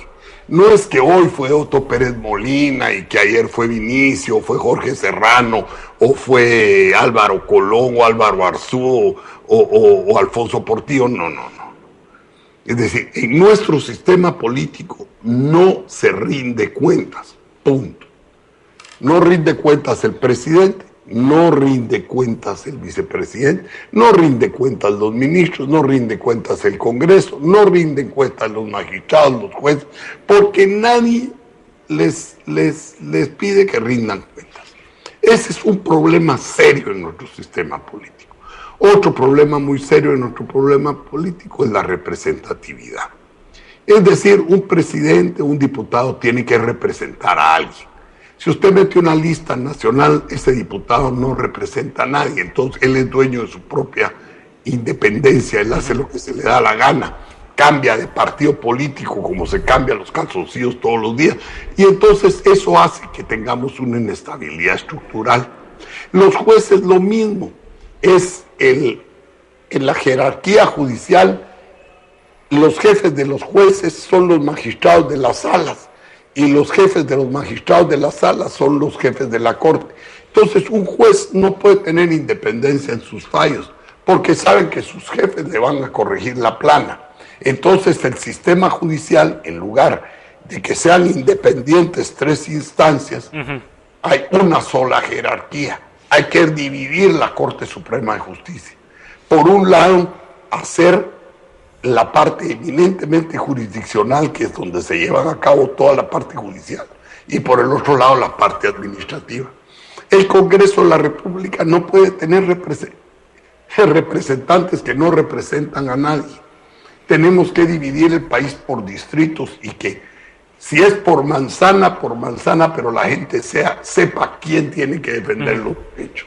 No es que hoy fue Otto Pérez Molina y que ayer fue Vinicio, o fue Jorge Serrano, o fue Álvaro Colón, o Álvaro Arzú, o Alfonso Portillo. No. Es decir, en nuestro sistema político no se rinde cuentas, punto. No rinde cuentas el presidente, no rinde cuentas el vicepresidente, no rinde cuentas los ministros, no rinde cuentas el Congreso, no rinden cuentas los magistrados, los jueces, porque nadie les pide que rindan cuentas. Ese es un problema serio en nuestro sistema político. Otro problema muy serio en nuestro problema político es la representatividad. Es decir, un presidente, un diputado tiene que representar a alguien. Si usted mete una lista nacional, ese diputado no representa a nadie, entonces él es dueño de su propia independencia, él hace lo que se le da la gana, cambia de partido político como se cambian los calzoncillos todos los días, y entonces eso hace que tengamos una inestabilidad estructural. Los jueces lo mismo, es en la jerarquía judicial, los jefes de los jueces son los magistrados de las salas, y los jefes de los magistrados de la sala son los jefes de la corte. Entonces un juez no puede tener independencia en sus fallos, porque saben que sus jefes le van a corregir la plana. Entonces el sistema judicial, en lugar de que sean independientes 3 instancias, hay una sola jerarquía. Hay que dividir la Corte Suprema de Justicia. Por un lado, hacer la parte eminentemente jurisdiccional, que es donde se llevan a cabo toda la parte judicial, y por el otro lado la parte administrativa. El Congreso de la República no puede tener representantes que no representan a nadie. Tenemos que dividir el país por distritos y que si es por manzana, pero la gente sepa quién tiene que defender los derechos.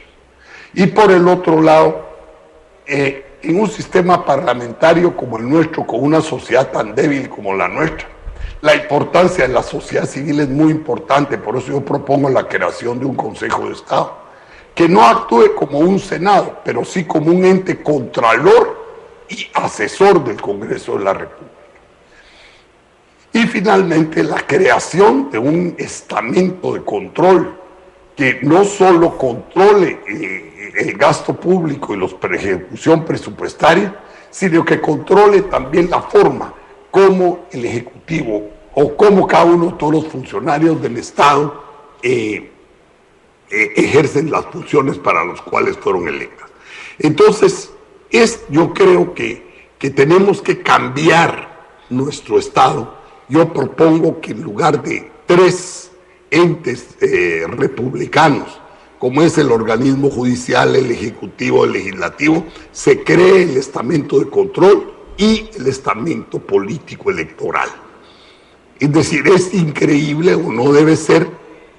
Y por el otro lado, en un sistema parlamentario como el nuestro, con una sociedad tan débil como la nuestra, la importancia de la sociedad civil es muy importante. Por eso yo propongo la creación de un Consejo de Estado, que no actúe como un Senado, pero sí como un ente contralor y asesor del Congreso de la República. Y finalmente la creación de un estamento de control que no solo controle el gasto público y la ejecución presupuestaria, sino que controle también la forma como el Ejecutivo o como cada uno de todos los funcionarios del Estado ejercen las funciones para las cuales fueron electas. Entonces, yo creo que tenemos que cambiar nuestro Estado. Yo propongo que en lugar de 3 entes republicanos, como es el organismo judicial, el ejecutivo, el legislativo, se cree el estamento de control y el estamento político electoral. Es decir, es increíble o no debe ser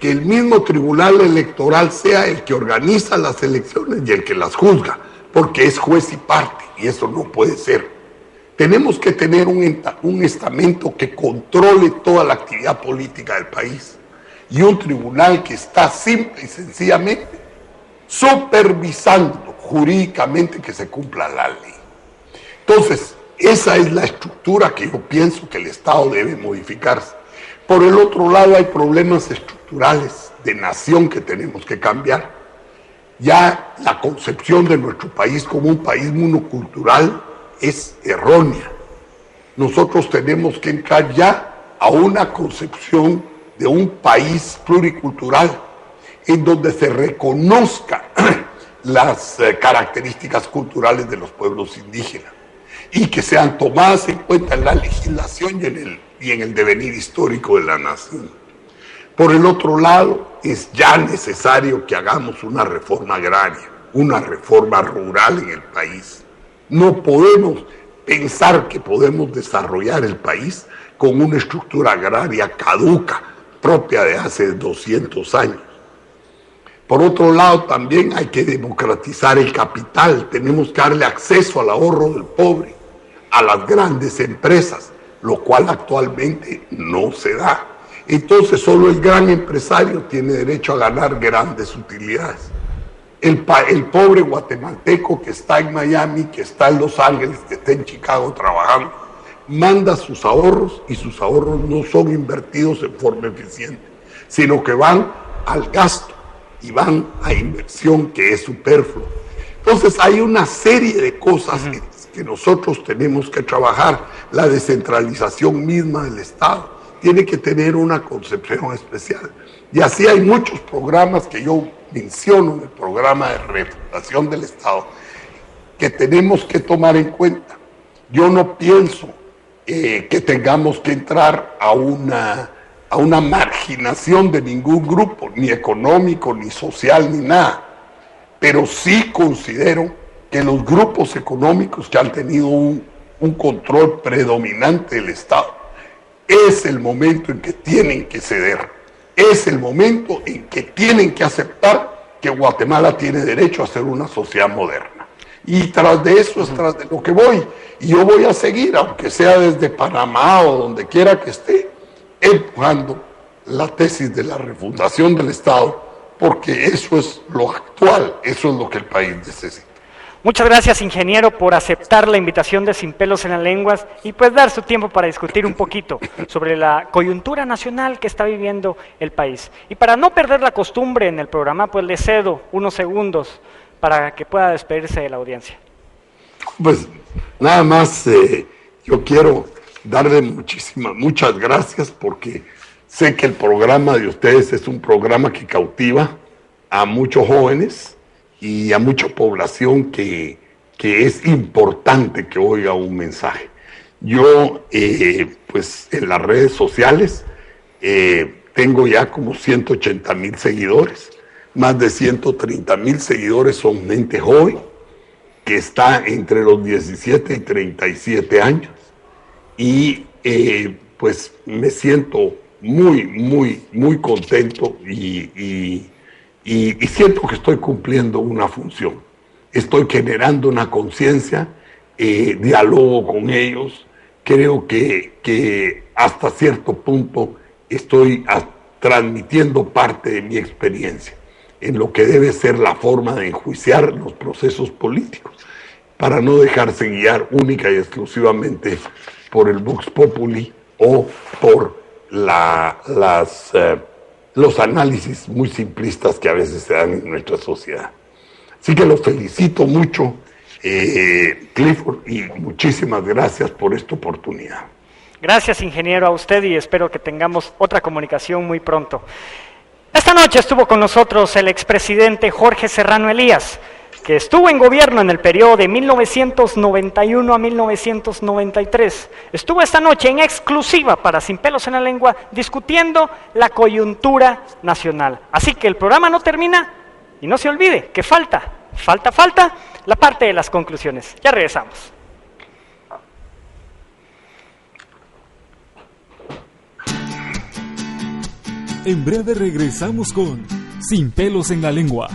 que el mismo tribunal electoral sea el que organiza las elecciones y el que las juzga, porque es juez y parte, y eso no puede ser. Tenemos que tener un estamento que controle toda la actividad política del país y un tribunal que está simple y sencillamente supervisando jurídicamente que se cumpla la ley. Entonces, esa es la estructura que yo pienso que el Estado debe modificarse. Por el otro lado, hay problemas estructurales de nación que tenemos que cambiar. Ya la concepción de nuestro país como un país monocultural es errónea. Nosotros tenemos que entrar ya a una concepción de un país pluricultural en donde se reconozca las características culturales de los pueblos indígenas y que sean tomadas en cuenta en la legislación y en el devenir histórico de la nación. Por el otro lado, es ya necesario que hagamos una reforma agraria, una reforma rural en el país. No podemos pensar que podemos desarrollar el país con una estructura agraria caduca, propia de hace 200 años. Por otro lado, también hay que democratizar el capital. Tenemos que darle acceso al ahorro del pobre, a las grandes empresas, lo cual actualmente no se da. Entonces, solo el gran empresario tiene derecho a ganar grandes utilidades. El pobre guatemalteco que está en Miami, que está en Los Ángeles, que está en Chicago trabajando, manda sus ahorros y sus ahorros no son invertidos en forma eficiente, sino que van al gasto y van a inversión que es superflua. Entonces hay una serie de cosas que nosotros tenemos que trabajar. La descentralización misma del Estado tiene que tener una concepción especial. Y así hay muchos programas que yo menciono en el programa de refundación del Estado que tenemos que tomar en cuenta. Yo no pienso que tengamos que entrar a una marginación de ningún grupo, ni económico, ni social, ni nada. Pero sí considero que los grupos económicos que han tenido un control predominante del Estado, es el momento en que tienen que ceder. Es el momento en que tienen que aceptar que Guatemala tiene derecho a ser una sociedad moderna. Y tras de eso es tras de lo que voy. Y yo voy a seguir, aunque sea desde Panamá o donde quiera que esté, empujando la tesis de la refundación del Estado, porque eso es lo actual, eso es lo que el país necesita. Muchas gracias, ingeniero, por aceptar la invitación de Sin Pelos en las Lenguas y pues dar su tiempo para discutir un poquito sobre la coyuntura nacional que está viviendo el país. Y para no perder la costumbre en el programa, pues le cedo unos segundos para que pueda despedirse de la audiencia. Pues nada más, yo quiero darle muchas gracias porque sé que el programa de ustedes es un programa que cautiva a muchos jóvenes y a mucha población que es importante que oiga un mensaje. Yo, pues en las redes sociales, tengo ya como 180,000 seguidores, más de 130,000 seguidores son gente joven, que está entre los 17 y 37 años, y pues me siento muy contento y siento que estoy cumpliendo una función. Estoy generando una conciencia, dialogo con ellos. Creo que hasta cierto punto estoy transmitiendo parte de mi experiencia en lo que debe ser la forma de enjuiciar los procesos políticos, para no dejarse guiar única y exclusivamente por el Vox Populi o por los análisis muy simplistas que a veces se dan en nuestra sociedad. Así que los felicito mucho, Clifford, y muchísimas gracias por esta oportunidad. Gracias, ingeniero, a usted, y espero que tengamos otra comunicación muy pronto. Esta noche estuvo con nosotros el expresidente Jorge Serrano Elías, que estuvo en gobierno en el periodo de 1991 a 1993. Estuvo esta noche en exclusiva para Sin Pelos en la Lengua discutiendo la coyuntura nacional. Así que el programa no termina y no se olvide que falta la parte de las conclusiones. Ya regresamos. En breve regresamos con Sin Pelos en la Lengua.